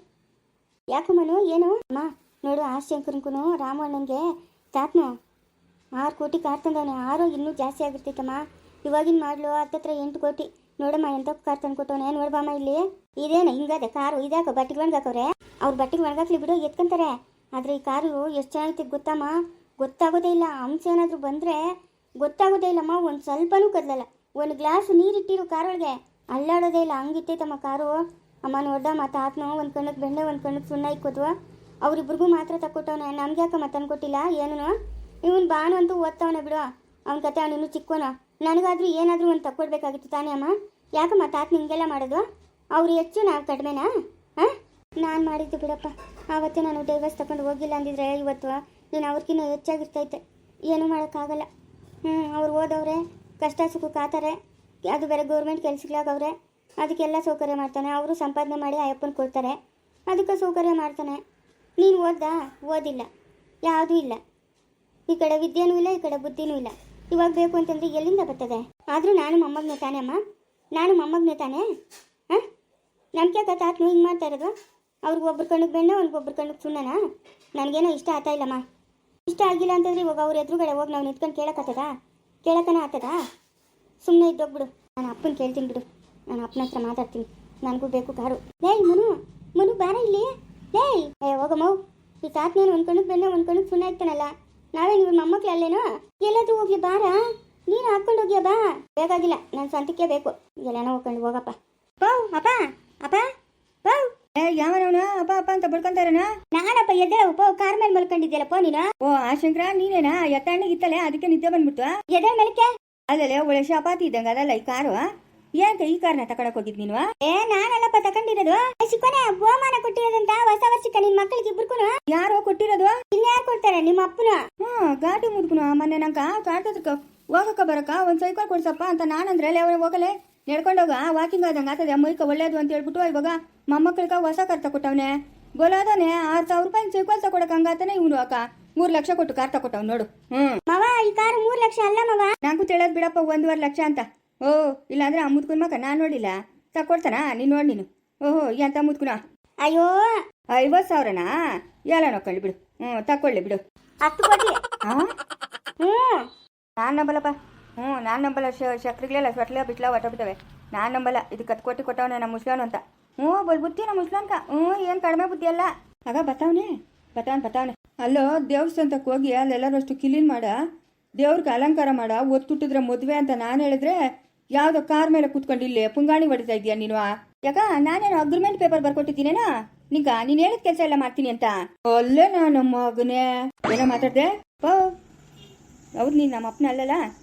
ಯಾಕು ಮನು ಏನು ಅಮ್ಮ ನೋಡು. ಆ ಶಂಕರನ್ಕೂ ರಾಮಣ್ಣನಿಗೆ ತಾತ್ನು 6 ಕೋಟಿ ಕಾರ್ ತಂದವನೆ. 6 ಇನ್ನೂ ಜಾಸ್ತಿ ಆಗಿರ್ತೈತಮ್ಮ. ಇವಾಗಿನ ಮಾಡ್ಲು 8 ಕೋಟಿ. ನೋಡಮ್ಮ ಎಂತ ಕಾರ್ ತಂದು ಕೊಟ್ಟವನೆ. ನೋಡ್ಬಮ್ಮ ಇಲ್ಲಿ ಇದೇನು ಹಿಂಗದೆ ಕಾರು. ಇದಾಕ ಬಟ್ಟೆಗೆ ಒಣಗಾಕವ್ರೆ. ಅವ್ರು ಬಟ್ಟೆಗೆ ಒಣಗಾಕ್ಲಿ ಬಿಡು, ಎತ್ಕೊಂತಾರೆ. ಆದ್ರೆ ಈ ಕಾರು ಎಷ್ಟು ಚೆನ್ನಾಗಿತ್ತು ಗೊತ್ತಮ್ಮ. ಗೊತ್ತಾಗೋದೇ ಇಲ್ಲ. ಅಂಶ ಏನಾದರೂ ಬಂದರೆ ಗೊತ್ತಾಗೋದೇ ಇಲ್ಲಮ್ಮ. ಒಂದು ಸ್ವಲ್ಪನೂ ಕದಲಲ್ಲ. ಒಂದು ಗ್ಲಾಸ್ ನೀರಿಟ್ಟಿರು ಕಾರೊಳಗೆ ಅಲ್ಲಾಡೋದೇ ಇಲ್ಲ. ಹಂಗಿತ್ತೈತಮ್ಮ ಕಾರು. ಅಮ್ಮ ನೋಡ್ದಮ್ಮ ತಾತನು ಒಂದು ಕಣ್ಣಕ್ಕೆ ಬೆಣ್ಣೆ ಒಂದು ಕಣ್ಣಕ್ಕೆ ಸುಣ್ಣ ಇಕ್ಕೋದ್ವು. ಅವ್ರಿಬ್ರಿಗೂ ಮಾತ್ರ ತಕ್ಕೊಟ್ಟವನೆ. ನಮ್ಗೆ ಯಾಕಮ್ಮ ತಂದು ಕೊಟ್ಟಿಲ್ಲ ಏನೂ. ಇವನು ಬಾನು ಅಂತೂ ಓದ್ತವನೆ ಬಿಡು. ಅವ್ನ ಕತೆ ಅವನಿನ್ನೂ ಚಿಕ್ಕೋನು. ನನಗಾದ್ರೂ ಏನಾದರೂ ಒಂದು ತಕ್ಕೊಡ್ಬೇಕಾಗಿತ್ತು ತಾನೇ ಅಮ್ಮ. ಯಾಕಮ್ಮ ತಾತ ನಿಂಗೆಲ್ಲ ಮಾಡೋದು? ಅವ್ರು ಹೆಚ್ಚು ನಾವು ಕಡಿಮೆನಾ? ಹಾಂ ನಾನು ಮಾಡಿದ್ದು ಬಿಡಪ್ಪ. ಆವತ್ತೇ ನಾನು ಡೈವರ್ಸ್ ತಗೊಂಡು ಹೋಗಿಲ್ಲ ಅಂದಿದ್ರೆ ಇವತ್ತು ನೀನು ಅವ್ರಿಗಿನ್ನ ಹೆಚ್ಚಾಗಿರ್ತೈತೆ. ಏನೂ ಮಾಡೋಕ್ಕಾಗಲ್ಲ. ಅವ್ರು ಓದವ್ರೆ, ಕಷ್ಟ ಸುಖ ಕಾತಾರೆ. ಅದು ಬೇರೆ ಗೌರ್ಮೆಂಟ್ ಕೆಲಸಗಳಾಗವ್ರೆ. ಅದಕ್ಕೆಲ್ಲ ಸೌಕರ್ಯ ಮಾಡ್ತಾನೆ. ಅವರು ಸಂಪಾದನೆ ಮಾಡಿ ಅಯ್ಯಪ್ಪನ ಕೊಡ್ತಾರೆ. ಅದಕ್ಕೆ ಸೌಕರ್ಯ ಮಾಡ್ತಾನೆ. ನೀನು ಓದಿಲ್ಲ, ಯಾವುದೂ ಇಲ್ಲ. ಈ ಕಡೆ ವಿದ್ಯೆನೂ ಇಲ್ಲ, ಈ ಕಡೆ ಬುದ್ಧಿನೂ ಇಲ್ಲ. ಇವಾಗ ಬೇಕು ಅಂತಂದ್ರೆ ಎಲ್ಲಿಂದ ಬರ್ತದೆ? ಆದರೂ ನಾನು ಮೊಮ್ಮಗನೇ ತಾನೇ ಅಮ್ಮ. ನಾನು ಮೊಮ್ಮಗನೇ ತಾನೇ. ಹಾಂ ನಮ್ಗೆ ತಾತನು ಹಿಂಗೆ ಮಾಡ್ತಾ ಇರೋದು? ಅವ್ರಿಗೆ ಒಬ್ರು ಕಣ್ಣಿಗೆ ಬೆಣ್ಣೆ, ಒಬ್ಬರು ಕಣ್ಣಿಗೆ ಸುಣ್ಣನಾ? ನನಗೇನೋ ಇಷ್ಟ ಆಗ್ತಾ ಇಲ್ಲಮ್ಮ. ಇಷ್ಟ ಆಗಿಲ್ಲ ಅಂತಂದ್ರೆ ಇವಾಗ ಅವ್ರ ಎದುರುಗಡೆ ಹೋಗಿ ನಾವು ನಿಂತ್ಕೊಂಡು ಕೇಳಕ್ಕನ ಆಗ್ತದಾ? ಸುಮ್ಮನೆ ಇದ್ದೋಗ್ಬಿಡು. ನಾನು ಅಪ್ಪನ ಕೇಳ್ತೀನಿ ಬಿಡು. ನಾನು ಅಪ್ಪನ ಹತ್ರ ಮಾತಾಡ್ತೀನಿ. ನನಗೂ ಬೇಕು ಕಾರು. ಲೇಯ್ ಮನು ಬಾರ ಇಲ್ಲಿ. ಲೇಯ್ ಹೋಗಮ್ಮವು. ಈ ತಾತನೇನು ಒಂದು ಕಣ್ಣಿಗೆ ಬೆಣ್ಣೆ ಒಂದು ಕಣ್ಣಿಗೆ ಸುಣ್ಣ ಇರ್ತಾನಲ್ಲ. ನಾವೇನು ಇವ್ರ ಮೊಮ್ಮಕ್ಳು ಅಲ್ಲೇನೋ? ಎಲ್ಲಾದ್ರೂ ಹೋಗಿ ಬಾರ. ನೀನು ಹಾಕ್ಕೊಂಡು ಹೋಗ್ಯಾ ಬಾ. ಬೇಕಾಗಿಲ್ಲ, ನನ್ನ ಸ್ವಂತಕ್ಕೆ ಬೇಕು. ಎಲ್ಲಾನೋ ಹೋಗ್ಕೊಂಡು ಹೋಗಪ್ಪ. ಪೌ ಅಪ್ಪ ಅಪ್ಪ ಪೌ ಯಾವನವನ ಅಪ್ಪ ಅಪ್ಪ ಅಂತ ಬಡ್ಕೊಂತಾರನ? ನಾನಪ್ಪ ಎದ್ದೇಳ ಪೋ. ಕಾರ್ ಮೇಲೆ ಮಲ್ಕೊಂಡಿದ್ಯಲ್ಲಪ್ಪ ನೀನು. ಓ ಆ ಶಂಕರ ನೀನೇನಾ? ಎತ್ತಣ್ಣಗಿತ್ತಲೆ ಅದಕ್ಕೆ ನಿದ್ದೆ ಬಂದ್ಬಿಡ್ತು. ಎದ್ದೇಳ ಮೇಲಕ್ಕೆ. ಅಲ್ಲೇ ಒಳ್ಳೆ ಶಪಾತಿ ಇದ್ದಂಗ ಅದಲ್ಲ ಈ ಕಾರು. ಯಾಕ ಈ ಕಾರ್ನ ತಕೊಳಕ್ ಹೋಗಿದ್ ನೀನು? ನಾನಲ್ಲಪ್ಪ ತಕೊಂಡಿರೋದು. ಸಿಕ್ಕೋನೆ ಬಹುಮಾನ ಕೊಟ್ಟಿರೋದಂತ ಹೊಸ ವರ್ಷಕ್ಕೆ ನಿನ್ ಮಕ್ಕಳಿಗೆ ಇಬ್ರುಕೂ. ಯಾರೋ ಕೊಟ್ಟಿರೋದು? ಇನ್ಯಾರು ಕೊಡ್ತಾರೆ? ನಿಮ್ಮ ಅಪ್ಪನ. ಗಾಡಿ ಮುದ್ಕುನು ಮೊನ್ನೆ ನಂಕ ಕಾಡ್ತದಕ್ಕ ಹೋಗಕ್ಕ ಬರಕ ಒಂದ್ ಸೈಕಲ್ ಕೊಡ್ಸಪ್ಪ ಅಂತ ನಾನಂದ್ರೆ ಅವ್ರ ಹೋಗಲೆ ನಡ್ಕೊಂಡೋಗ ವಾಕಿಂಗ್ ಆದಂಗ ಆತದೆ. ಮೈಕ ಒಳ್ಳೇದು ಅಂತ ಹೇಳ್ಬಿಟ್ಟು ಇವಾಗ ಮೊಮ್ಮಕ್ಕಳಿಗ ಹೊಸ ಕಾರ್ ತಕೊಟ್ಟವನೆ. ಗೋಲಾದನೆ 6,000 ರೂಪಾಯಿ ಸೈಕಲ್ ತಕೊಡಕ್ ಹಂಗಾತಾನೆ. ಇವನು ಅಕ್ಕ 3 ಲಕ್ಷ ಕೊಟ್ಟು ಕಾರ್ ತಕೊಟ್ಟವ್ ನೋಡು. ಮವ ಈ ಕಾರ್ 3 ಲಕ್ಷ ಅಲ್ಲ ಮವ. ನಂಗೂ ತಿಳಿಯೋದ್ ಬಿಡಪ್ಪ 1.5 ಲಕ್ಷ ಅಂತ. ಓ ಇಲ್ಲಾಂದ್ರೆ ಆ ಮುದ್ಕುನ್ ಮಕ್ಕ ನಾನ್ ನೋಡಿಲ್ಲ. ತಕೊಡ್ತಾನ ನೀನ್ ನೋಡ್ ನೀನು. ಓಹೋ ಎಂತ ಮುದ್ಕುನ. ಅಯ್ಯೋ 50,000ನಾ? ಎಲ್ಲ ನೋಡ್ಕೊಳ್ಳಿ ಬಿಡು. ತಕೊಳ್ಳಿ ಬಿಡು. 10 ಕೋಟಿ. ನಾನ್ ನಂಬಲ್ಲಪ್ಪ. ನಾನ್ ನಂಬಲ್ಲ. ಶಕ್ರಿಗಳೆಲ್ಲ ಸ್ವಟ್ಲ ಬಿಟ್ಲ ಹೊಟ್ಟೋಗ್ಬಿಟ್ಟವೆ. ನಾನ್ ನಂಬಲ್ಲ. ಇದು 10 ಕೋಟಿ ಕೊಟ್ಟವನೆ ನಮ್ಮ ಮುಸ್ಲಾನು ಅಂತ. ಬಲ್ ಬುದ್ಧಿ ನಮ್ಮ ಮುಸ್ಲಾನ್ಕ. ಏನ್ ಕಡಿಮೆ ಬುದ್ಧಿ ಅಲ್ಲ. ಆಗ ಬತ್ತಾವನೆ. ಅಲ್ಲೋ ದೇವಸ್ಥಾನಕ್ಕೆ ಹೋಗಿ ಅಲ್ಲೆಲ್ಲರೂ ಅಷ್ಟು ಕ್ಲೀನ್ ಮಾಡ, ದೇವ್ರಿಗೆ ಅಲಂಕಾರ ಮಾಡ, ಒತ್ತುಟ್ಟಿದ್ರೆ ಮದುವೆ ಅಂತ ನಾನು ಹೇಳಿದ್ರೆ ಯಾವ್ದೋ ಕಾರ್ ಮೇಲೆ ಕೂತ್ಕೊಂಡು ಇಲ್ಲಿ ಪುಂಗಾಣಿ ಹೊಡಿತಾ ಇದೀಯ ನೀನು. ಯಾಕ ನಾನೇನು ಅಗ್ರಿಮೆಂಟ್ ಪೇಪರ್ ಬರ್ಕೊಟ್ಟಿದ್ದೀನೇನೋ ನಿಂಗ? ನೀನ್ ಹೇಳಿದ ಕೆಲಸ ಎಲ್ಲ ಮಾಡ್ತೀನಿ ಅಂತ. ಅಲ್ಲೇ ನಾನು ಮಗನೇ ಏನೋ ಮಾತಾಡ್ದೆ. ಹೌದು ನೀನು ನಮ್ಮ ಅಪ್ಪನ ಅಲ್ಲಲ್ಲ.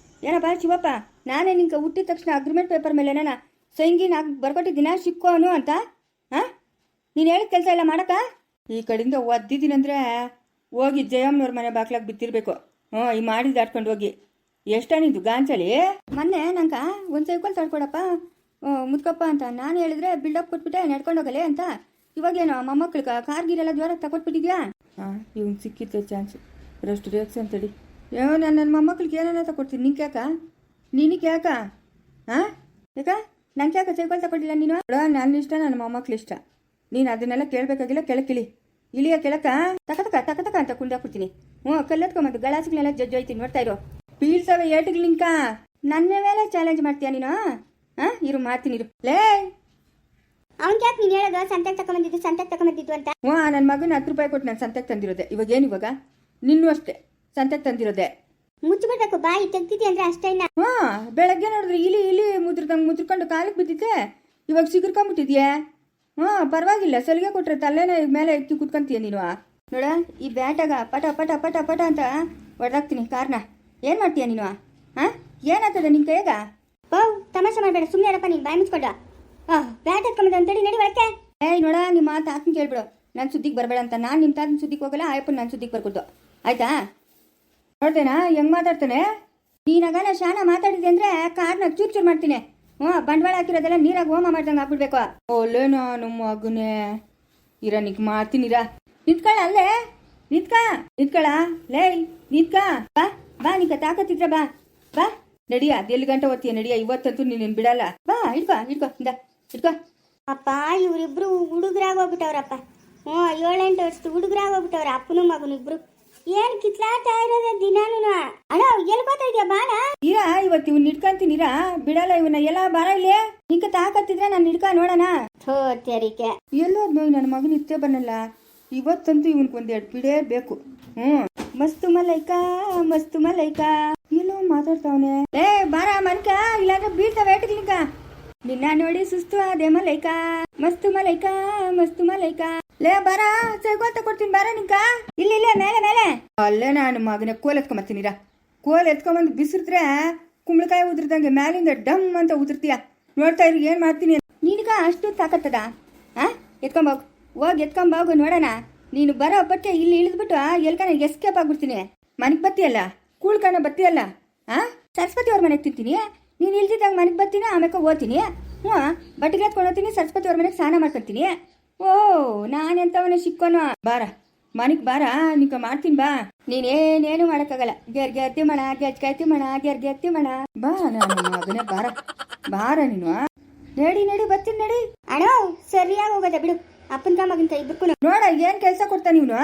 ಏನಪ್ಪ ಶಿವಪ್ಪ, ನಾನೇ ನಿಂಗೆ ಹುಟ್ಟಿದ ತಕ್ಷಣ ಅಗ್ರಿಮೆಂಟ್ ಪೇಪರ್ ಮೇಲೆ ನಾನು ಸೈನ್ಗಿ ಬರ್ಕೊಟ್ಟಿದ್ದೀನ ಸಿಕ್ಕೋನು ಅಂತ? ನೀನು ಹೇಳಿದ ಕೆಲಸ ಎಲ್ಲ ಮಾಡಕ್ಕ ಈ ಕಡೆಯಿಂದ ಒದ್ದಿದ್ದೀನಂದ್ರೆ ಹೋಗಿ ಜಯಮ್ಮನವ್ರ ಮನೆ ಬಾಕ್ಲಾಗ ಬಿತ್ತಿರ್ಬೇಕು. ಈ ಮಾಡಿದ್ದು ದಾಟ್ಕೊಂಡು ಹೋಗಿ. ಎಷ್ಟಾನಿದ್ದು ಗಾಂಚಲಿ? ಮೊನ್ನೆ ನಂಗೆ ಒಂದು ಸೈಕಲ್ ತಡ್ಕೊಡಪ್ಪ ಮುದ್ಕಪ್ಪ ಅಂತ ನಾನು ಹೇಳಿದ್ರೆ ಬಿಲ್ಡಪ್ ಕೊಟ್ಬಿಟ್ಟೆ ನಡ್ಕೊಂಡು ಹೋಗಲೆ ಅಂತ. ಇವಾಗೇನೋ ಮೊಮ್ಮಕ್ಳಿಗೆ ಕಾರ್ಗಿರೆಲ್ಲ ಜ್ವರ ತಗೊಟ್ಬಿಟ್ಟಿದ್ಯಾ? ಇವ್ನು ಸಿಕ್ಕಿತ್ತು ಚಾನ್ಸು. ರಷ್ಟು ರೇಕ್ಸ್ ಅಂತೇಳಿ ನನ್ನ ಮೊಮ್ಮಕ್ಳಿಗೆ ಏನೇನ ತಗೊಡ್ತೀನಿ. ನಿನಗೆ ಯಾಕ ಯಾಕ ನಂಗೆ ಯಾಕೆ ಸೈಕಲ್ ತಗೊಳ್ಳಿಲ್ಲ ನೀನು? ನನ್ನ ಇಷ್ಟ, ನನ್ನ ಮೊಮ್ಮಕ್ಳು ಇಷ್ಟ. ನೀನು ಅದನ್ನೆಲ್ಲ ಕೇಳಬೇಕಾಗಿಲ್ಲ. ಕೆಳಕಿಳಿ ಇಳಿಯ ಕೆಳಕ ತಕ ಅಂತ ಕುಂದಾಕ್ಬಿಡ್ತೀನಿ. ಕಲ್ಲತ್ಕೊಂಬಂದು ಗಳಾಸಿಗಳೆಲ್ಲ ಜಜ್ಜೋಯ್ತೀನಿ. ನೋಡ್ತಾ ಇರೋ ಬೀಳ್ಸವೆ ಏಟಿಗೆ ನಿಂಕ. ನನ್ನ ಮೇಲೆ ಚಾಲೆಂಜ್ ಮಾಡ್ತೀಯ ನೀನು? ಇರು ಮಾಡ್ತೀನಿ ಇರು. ಲೇ ಅವ್ನ್ ಯಾಕೆ ನೀನು ಹೇಳೋದು ಸಂತೆಗೆ ತಗೊಂಬಂದಿದ್ದು ಅಂತ? ನನ್ನ ಮಗನ 10 ರೂಪಾಯಿ ಕೊಟ್ಟು ನಾನು ಸಂತೆಗೆ ತಂದಿರೋದೆ. ಇವಾಗ ನಿನ್ನೂ ಅಷ್ಟೇ ಸಂತೆಗೆ ತಂದಿರೋದೆ. ಮುಚ್ಚಿಬಿಡ್ಬೇಕು, ಬಾಯಿ ತೆಗ್ದಿದ್ದಿ ಅಂದ್ರೆ ಅಷ್ಟೇ. ಇಲ್ಲ ಬೆಳಗ್ಗೆ ನೋಡಿದ್ರೆ ಇಲಿ ಮುದ್ರಕೊಂಡು ಕಾಲಿಗೆ ಬಿದ್ದಿದ್ದೆ. ಇವಾಗ ಸಿಗುರ್ಕೊಂಡ್ಬಿಟ್ಟಿದ್ಯೆ. ಪರವಾಗಿಲ್ಲ. ಸಲಿಗೆ ಕೊಟ್ರೆ ತಲೆನೇ ಮೇಲೆ ಎತ್ತಿ ಕುತ್ಕೊಂತೀಯ ನೀನು. ನೋಡ ಈ ಬ್ಯಾಟಾಗ ಪಟ ಪಟ ಪಟ ಪಟ ಅಂತ ಹೊಡೆದಾಕ್ತೀನಿ ಕಾರ್ನ. ಏನ್ ಮಾಡ್ತೀಯ ನೀನು? ಏನಾಗ್ತದೆ ನಿನ್ ಕೈಯಾಗ? ತಮಾಷೆ ಮಾಡಬೇಡ, ಸುಮ್ಮನೆ ಇರಪ್ಪ. ನೀನು ಬಾಯಿ ಮುಚ್ಕೊಂಡ ಬ್ಯಾಟ್ ಎತ್ಕೊಂಬಂದ ಅಂತೇಳಿ ನಡಿ ಒಳಕ್ಕೆ. ನೋಡ ನಿಮ್ಮ ತಾತನ ಕೇಳ್ಬಿಡು. ನನ್ನ ಸುದ್ದಿಗೆ ಬರಬೇಡ ಅಂತ. ನಾನು ನಿಮ್ಮ ತಾತನ ಸುದ್ದಿಗೆ ಹೋಗಲ್ಲ, ಆಯಪ್ಪನ ನನ್ನ ಸುದ್ದಿಗೆ ಬರ್ಕೊಡ್ತು. ಆಯ್ತಾ? ನೋಡ್ತೇನಾ ಹೆಂಗ್ ಮಾತಾಡ್ತಾನೆ? ನೀನಾಗ ಶಾನ ಮಾತಾಡಿದೆ ಅಂದ್ರೆ ಕಾರ್ನ ಚೂರ್ ಮಾಡ್ತೀನಿ. ಬಂಡವಾಳ ಹಾಕಿರೋದೆಲ್ಲ ನೀರಾಗ ಹೋಮ ಮಾಡ್ದಂಗೆ ಹಾಕ್ಬಿಡ್ಬೇಕು. ಒಳ್ಳೆ ನಾನು ಮಗನೇ ನಿಗ್ ಮಾಡ್ತೀನಿರ. ನಿಂತ್ಕೊಳ್ಳ ಅಲ್ಲೇ ನಿಂತ್ಕಳ ಲೇ ನಿಂತ್ಕ. ಬಾ ನಿಂಕ ತಾಕತ್ತಿದ್ರ ಬಾ ನಡಿಯ ಅದೆಲ್ಲಿ ಗಂಟೆ ಓದ್ತೀಯ ನಡಿಯ ಇವತ್ತಂತೂ ನೀನು ಬಿಡಲ್ಲ ಬಾ ಹಿಡ್ಕೊ ಹಿಡ್ಕೊ ಇಂದ ಹಿಡ್ಕೊ ಅಪ್ಪ ಇವರಿಬ್ರು ಹುಡುಗರಾಗೋಗ್ಬಿಟ್ಟವ್ರಪ್ಪ. 7-8 ವರ್ಷದ ಹುಡುಗರಾಗೋಗ್ಬಿಟ್ಟವ್ರ ಅಪ್ಪನು ಮಗನು ಇಬ್ರು. ಏನ್ ಕಿತ್ಲಾಟ ಇರೋದ ದಿನಾನು. ಅಣ್ಣ ಎಲ್ಲಿ ಗೊತ್ತಾ ಇದೆಯಾ ಬಾಣ ಇರಾ ಇವತ್ತು ಇವ್ನ ಹಿಡ್ಕಂತೀನಿರಾ ಬಿಡಲ್ಲ ಇವನ್ನ ಎಲ್ಲ ಬಾರ ಇಲ್ಲೇ ನಿಂಕ ತಾಕತ್ತಿದ್ರೆ ನಾನು ಹಿಡ್ಕ ನೋಡೋಣ. ಥೋ ತೆರಿಕೆ ಎಲ್ಲೋದ್ ನೋಯ್ ನನ್ನ ಮಗನ ಇತ್ತೇ ಬನ್ನಲ್ಲ ಇವತ್ತಂತೂ ಇವನ್ಗೆ ಒಂದೆರಡು ಬಿಡೇ ಬೇಕು. ಮಸ್ತು ಮಲೈಕಾ ಎಲ್ಲೋ ಮಾತಾಡ್ತಾವನೆ. ಏ ಬಾರ ಮನ್ಕ ಇಲ್ಲಾಂದ್ರೆ ಬೀಳ್ತಾವ ಏಟಕ್ಲಿಂಕ ನಿನ್ನ ನೋಡಿ ಸುಸ್ತು ಅದೇ ಮಲೈಕಾ ಮಸ್ತು ಮಲೈಕಾ ಲೇ ಬಾರ ಸೈಗೋತ ಕೊಡ್ತೀನಿ ಬಾರ ನಿಂಕ ಇಲ್ಲ ಮೇಲೆ ಅಲ್ಲೇ ನಾನು ಮಗನ ಕೋಲ್ ಎತ್ಕೊಂಬತ್ತೀನಿರಾ. ಕೋಲ್ ಎತ್ಕೊಂಬಂದು ಬಿಸಿರ್ತ್ರೆ ಕುಂಬಳಕಾಯಿ ಉದುರ್ದಂಗೆ ಮ್ಯಾಲಿಂದ ಡಮ್ ಅಂತ ಉದುರ್ತೀಯ. ನೋಡ್ತಾ ಇರಿ ಏನ್ ಮಾಡ್ತೀನಿ. ನಿನ್ಗ ಅಷ್ಟು ತಾಕತ್ತದ ಹೋಗಿ ಎತ್ಕೊಂಬೋಗು ನೋಡೋಣ. ನೀನು ಬರೋ ಪಟ್ಟೆ ಇಲ್ಲಿ ಇಳಿದ್ಬಿಟ್ಟು ಎಲ್ಕನ ಎಸ್ಕೇಪ್ ಆಗ್ಬಿಡ್ತೀನಿ. ಮನೆಗೆ ಬತ್ತೀಯಲ್ಲ ಕೂಳ್ಕಣ ಬತ್ತೀಯಲ್ಲ ಸರಸ್ವತಿ ಅವ್ರ ಮನೆಗೆ ತಿಂತೀನಿ. ನೀನು ಇಲ್ದಿದ್ದಾಗ ಮನೆಗೆ ಬರ್ತೀನಿ ಆಮೇಲೆ ಓದ್ತೀನಿ. ಬಟ್ಟೆಗೆ ಎತ್ಕೊಂಡು ಹೋಗ್ತೀನಿ ಸರಸ್ವತಿ ಅವ್ರ ಮನೆಗೆ ಸ್ನಾನ ಮಾಡ್ಕೊತೀನಿ. ಓ ನಾನೆಂತವನೇ ಸಿಕ್ಕೋನು ಬಾರ ಮನೆಗೆ ಬಾರ ನಿಂಕ ಮಾಡ್ತೀನಿ ಬಾ. ನೀನೇನೇನು ಮಾಡೋಕ್ಕಾಗಲ್ಲ. ಗೆರ್ಗೆ ಅತ್ತಿ ಮಣ ಗೆಜ್ಗೆ ಮಣ ಬಾ ನಾನು ಮಗನೇ ಬಾರ ನೀನು ನಡಿ ಬರ್ತೀನಿ ನಡಿ. ಅಣ್ಣ ಸರಿಯಾಗಿ ಹೋಗದ ಬಿಡು ಅಪ್ಪನ ಮಗಂತ ಇಬ್ಬರು ನೋಡ ಏನ್ ಕೆಲಸ ಕೊಡ್ತಾ ನೀನು.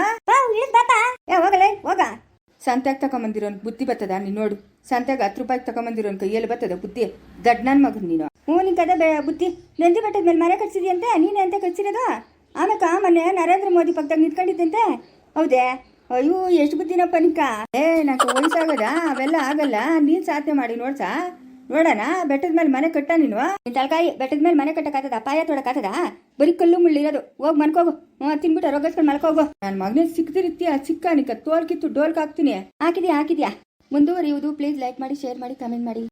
ಹೋಗಲೇ ಹೋಗ ಸಂತ್ಯಾಗ ತಗೊಂಬಂದಿರೋನ್ ಬುದ್ಧಿ ಬರ್ತದ ನೀನು ನೋಡು. ಸಂತ್ಯಾಗ 10 ರೂಪಾಯಿಗೆ ತಗೊಂಬಂದಿರೋನ್ ಕೈಯಲ್ಲಿ ಬರ್ತದ ಬುದ್ಧಿ ದಡ್ ನನ್ ಮಗನ್ ನೀನು. ನಿನ್ ಕದ ಬುದ್ಧಿ ನಂದಿ ಬೆಟ್ಟದ ಮೇಲೆ ಮನೆ ಕಟ್ಸಿದ್ಯಂತೆ ನೀನೇ ಅಂತ ಕಟ್ಸಿರೋದು. ಆಮೇಕ ಮೊನ್ನೆ ನರೇಂದ್ರ ಮೋದಿ ಪಕ್ಕದಾಗ ನಿಂತ್ಕೊಂಡಿದ್ದಂತೆ ಹೌದೇ. ಅಯ್ಯೋ ಎಷ್ಟು ಬುದ್ಧಿನಪ್ಪ ನಿಂಕ. ನಂಗೆ ವಯಸ್ಸಾಗದ ಅವೆಲ್ಲ ಆಗಲ್ಲ. ನೀನ್ ಸಾಧನೆ ಮಾಡಿ ನೋಡ್ಸಾ ನೋಡೋಣ. ಬೆಟ್ಟದ ಮೇಲೆ ಮನೆ ಕಟ್ಟ ನೀನು ತಲಕಾಯಿ ಬೆಟ್ಟದ ಮೇಲೆ ಮನೆ ಕಟ್ಟಕ್ಕಾತದ ಪಾಯ ತೊಡಕಾತದ ಬರೀ ಕಲ್ಲು ಮುಳ್ಳಿರೋದು. ಹೋಗಿ ಮನ್ಕೋಗು ತಿನ್ಬಿಟ್ಟು ರೋಗಸ್ಕೊಂಡು ಮಲ್ಕೋಗು. ನನ್ನ ಮಗನೇ ಸಿಕ್ತಿರ್ತೀಯ ಸಿಕ್ಕ ನಿಕ್ಕ ತೋಲ್ ಕಿತ್ತು ಡೋಲ್ಕ್ ಹಾಕ್ತೀನಿ. ಹಾಕಿದ್ಯಾ ಮುಂದುವರಿಯುವುದು. ಪ್ಲೀಸ್ ಲೈಕ್ ಮಾಡಿ ಶೇರ್ ಮಾಡಿ ಕಮೆಂಟ್ ಮಾಡಿ.